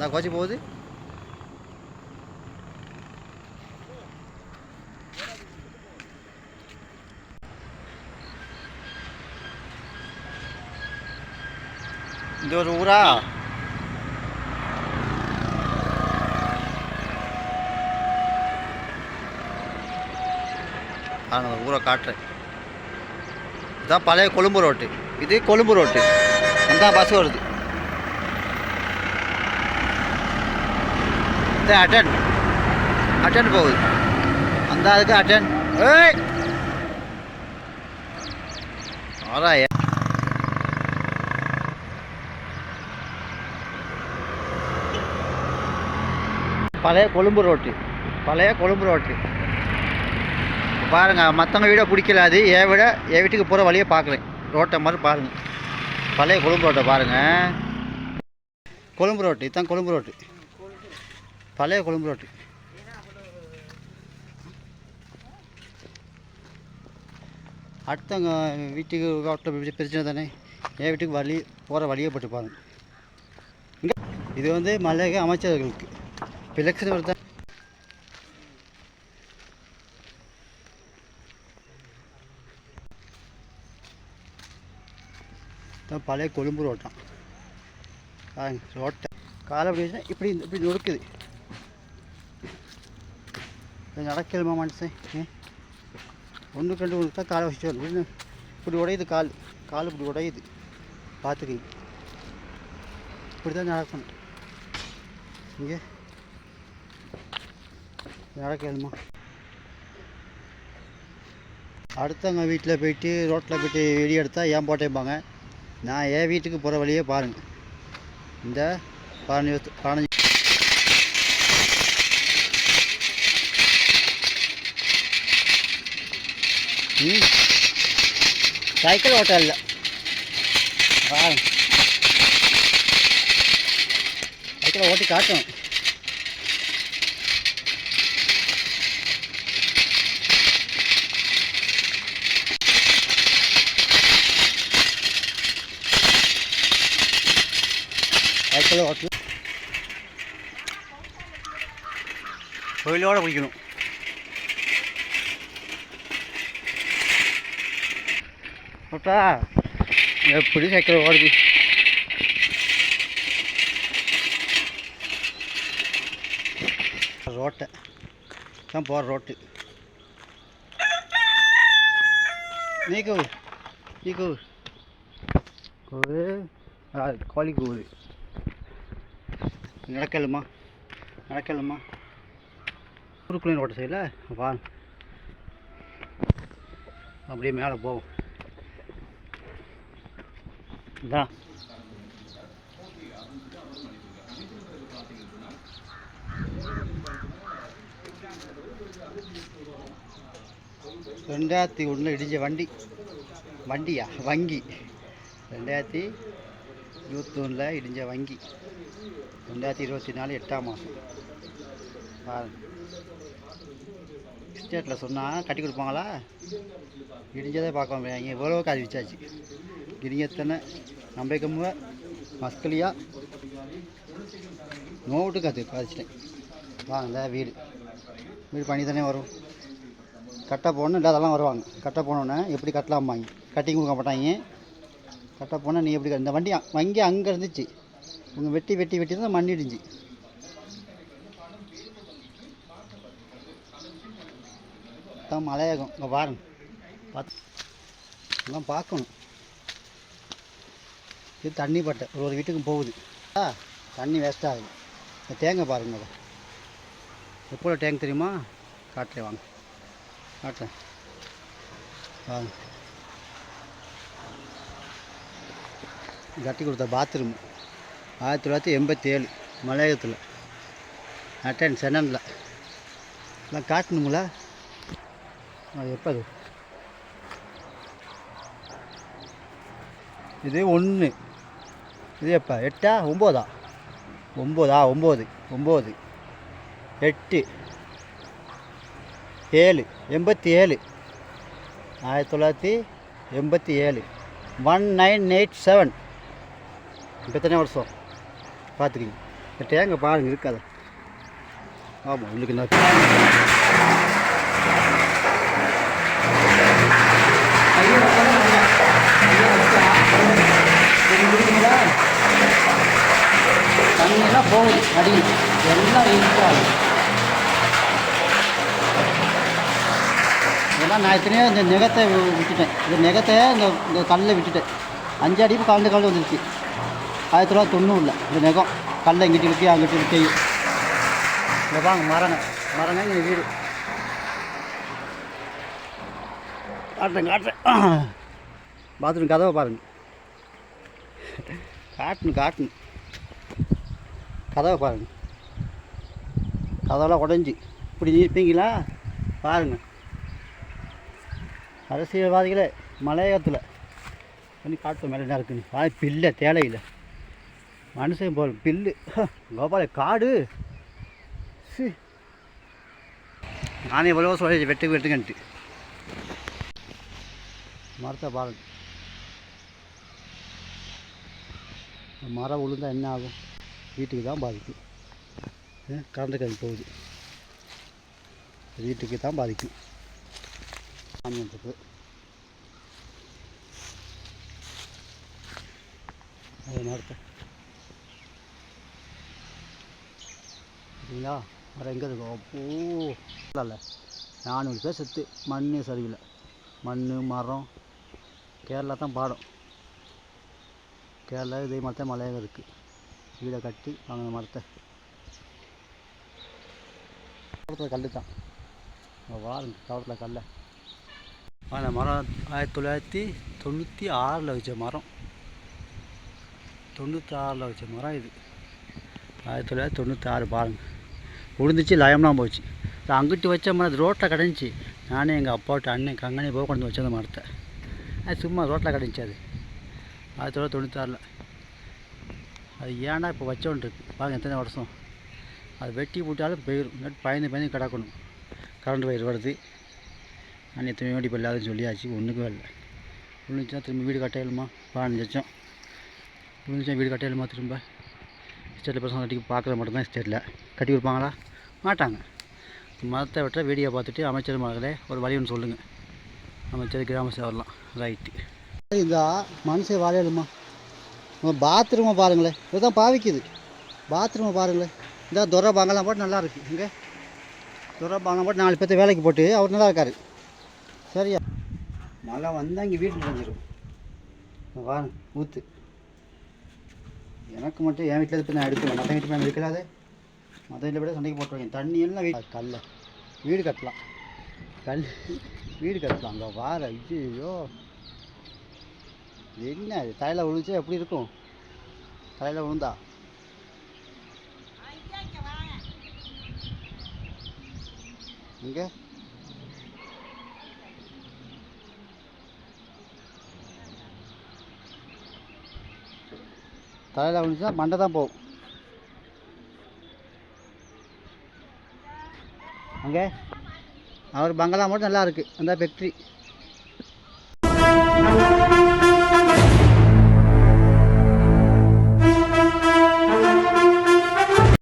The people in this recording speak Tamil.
நான் கோச்சி போகுது. இந்த ஒரு ஊரா நான் ஊரை காட்டுறேன். இதுதான் பழைய கொழும்பு ரோட்டு. இது கொழும்பு ரோட்டு. அந்த பஸ் வருது. இது அட்டன் போகுது. அந்த அதுக்கு அட்டன். ஏய் ஆராய பழைய கொழும்பு ரோட்டு. பாருங்கள், மற்றவங்க வீடை பிடிக்கல. அது என் வீட்டுக்கு போகிற வழியை பார்க்குறேன். ரோட்டை மாதிரி பாருங்கள். பழைய கொழும்பு ரோட்டை பாருங்கள். கொழும்பு ரோட்டு. இதுதான் கொழும்பு ரோட்டு. பழைய கொழும்பு ரோட்டு. அடுத்தவங்க வீட்டுக்கு ரோட்டில் பிரச்சனை தானே. என் வீட்டுக்கு போகிற வழியை போட்டு பாருங்கள். இங்கே இது வந்து மலையக அமைச்சர்களுக்கு இப்போ எலெக்ஷன் வருது. பழைய கொழும்பு ரோட்டான். ரோட்டை காலை அப்படி இப்படி நொறுக்குது. நடக்கலுமா மனுஷன்? ஒன்றுக்கு ரெண்டு தான் காலை வச்சு வரணும். இப்படி உடையுது கால் இப்படி உடையுது. பார்த்துக்கிங்க, இப்படி தான் நடக்கணும். இங்கே நடக்கலுமா? அடுத்தவங்க வீட்டில் போயிட்டு ரோட்டில் போய்ட்டு வெடி எடுத்தால் ஏன் போட்டேன்பாங்க. நான் என் வீட்டுக்கு போகிற வழியே பாருங்கள். இந்த 15 சைக்கிள் ஓட்டம் இல்லை. சைக்கிளை ஓட்டி காட்டும். சைக்கிளை ஓட்டு கோயிலோடு பிடிக்கணும். ஓட்டா எப்படி சைக்கிள் ஓடுது. ரோட்டை தான் போகிற ரோட்டு. நீக்கு கோழி கூவுது. நடக்கலுமா ஊருக்குள்ளே ரோட்டை சைடில் வா. அப்படியே மேலே போவோம். இதான் 2001 இடிஞ்ச வண்டி. 2021 இடிஞ்ச வங்கி. 2024 8ஆம் மாதம். ஸ்டேட்டில் சொன்னால் கட்டி கொடுப்பாங்களா? இடிஞ்சதே பார்க்க முடியாது. எவ்வளோ காது விச்சாச்சு. இடிங்கத்தனை நம்பிக்கமுக மஸ்கலியா நோட்டு காய்ச்சிட்டேன். வாங்க வீடு பண்ணி தானே வரும். கட்டை போடணும். இல்லை அதெல்லாம் வருவாங்க. கட்டை போனோன்னே எப்படி கட்டலாம்பாங்க. கட்டிங் கொடுக்க மாட்டாங்க. கட்டை போனால் நீ எப்படி இந்த வங்கி அங்கே இருந்துச்சு. இவங்க வெட்டி தான் மண்ணி இடிஞ்சு. தான் மலையாகும். இங்கே பாருங்க, எல்லாம் பார்க்கணும். இது தண்ணி பட்டை ஒரு வீட்டுக்கு போகுது. தண்ணி வேஸ்ட் ஆகுது. இந்த தேங்காய் பாருங்க. அதை எப்போ டேங்க் தெரியுமா? காட்டுறேன் வாங்க, காட்டுறேன் வாங்க. கட்டி கொடுத்த பாத்ரூம் 1987 மலையகத்தில் அட்டன் சென்னனில். எல்லாம் காட்டணுங்களா? அது எப்போ? அது இது 1. இது எப்போ? 8ஆ 9ஆ? 9 8 7 87 1987 1987. இப்போ எத்தனை வருஷம் பார்த்துக்கிங்க. இந்த தேங்காய் பாருங்க இருக்காது. ஆமாம் உங்களுக்கு என்ன தண்ணியெல்லாம் போகுது அடி எல்லாம் இருக்காது. இதெல்லாம் நான் எத்தனையோ இந்த நெகத்தை விட்டுட்டேன். இந்த நெகத்தை இந்த கல்லில் விட்டுட்டேன். 5 அடி கலந்து வந்துருச்சு. 1990 இந்த நெகம் கல்லை இங்கிட்டு விட்டு அங்கிட்டு விட்டு. இந்த வாங்க மரங்க இங்கே வீடு காட்டுறேன். பாத்ரூம் கதவை பாருங்க. காட்டணும் கதவை பாருங்க. கதவெல்லாம் உடஞ்சி இப்படி நிற்பீங்களா பாருங்கள். அரசியல்வாதிகளே மலையகத்தில் பண்ணி காட்டு மேலே என்ன இருக்குன்னு பில்லை தேவையில்லை. மனுஷன் போல் பில்லு கோபால காடு. நானே எவ்வளோ சொல்லி வெட்டுங்கன்ட்டு மரத்தை பாருங்க. மரம் விழுந்தா என்ன ஆகும்? வீட்டுக்கு தான் பாதிக்கும். கரண்ட் கறி போகுது, வீட்டுக்கு தான் பாதிக்கும். சாமியத்துக்கு அது மரத்தை சரிங்களா? மரம் எங்கே இருக்கும்? அப்போ இல்லை 400 பேர் செத்து மண் சரியில்லை. மண் மரம் கேரளா தான் பாடம். கேரளா இதே மரத்தை மலையாக இருக்குது. வீடை கட்டி வாங்கின மரத்தை தோட்டத்தில் கல் தான் வாருங்க. தோட்டத்தில் கல்லை அந்த மரம் 1996 வச்ச மரம். 96 வச்ச மரம் இது. 1996 பாருங்கள். விழுந்துச்சு, லயம்லாம் போச்சு. அங்கிட்டு வச்ச மரம் ரோட்டில் கிடந்துச்சு. நானே எங்கள் அப்பாவிட்ட அண்ணன் கங்கனே போக கொண்டு வச்ச அந்த மரத்தை. அது சும்மா ரோட்டில் கிடந்துச்சு. அது 1996. அது ஏன்னா இப்போ வச்சோன்ட்டு இருக்கு பாருங்க. எத்தனை வருஷம் அது வெட்டி போட்டாலும் போயிடும். பயந்து கிடக்கணும். கரண்ட் வயிறு வருது. நான் எத்தனை வேண்டி இப்போ இல்லாதுன்னு சொல்லியாச்சு. ஒன்றுக்கும் இல்லை. விழுந்துச்சுன்னா திரும்ப வீடு கட்டையிலுமா? 15 லட்சம் விழுந்துச்சா வீடு கட்டையிலுமா? திரும்ப ஸ்டேட்டில் பசங்க கட்டி பார்க்குற மட்டும்தான். ஸ்டேட்டில் கட்டி கொடுப்பாங்களா? மாட்டாங்க. மரத்தை விட்ட வீடியோ பார்த்துட்டு அமைச்சர் மகளே ஒரு வழி ஒன்று சொல்லுங்கள். அமைச்சர் கிராம சேவரெலாம் ரைட்டு. இந்த மனுஷன் வாழையிலுமா? பாத்ரூமை பாருங்களேன். இதுதான் பாவிக்குது. பாத்ரூமை பாருங்களேன். இந்த துரை பாங்கெல்லாம் போட்டு நல்லா இருக்குது. இங்கே துரை பாங்கெல்லாம் போட்டு 4 பேர்த்த வேலைக்கு போட்டு அவர் நல்லா இருக்கார். சரியா? மழை வந்தால் இங்கே வீட்டில் நினைஞ்சிடும். வாங்க ஊற்று. எனக்கு மட்டும் என் வீட்டில் இப்போ நான் எடுக்கல. மற்ற வீட்டு நான் எடுக்கலாது. மற்ற வீட்டில் விட சண்டைக்கு போட்டுருவேன். தண்ணி எல்லாம் கல்ல வீடு கட்டலாம். வீடு கட்டலாம். அங்கே வார ஐயோ என்ன அது? தலையில் விழுந்துச்சா எப்படி இருக்கும்? தலையில் விழுந்தா இங்கே தலையில் விழுந்துச்சா மண்டை தான் போகும். அங்கே அவர் பங்களா மட்டும் நல்லா இருக்குது. அந்த ஃபேக்ட்ரி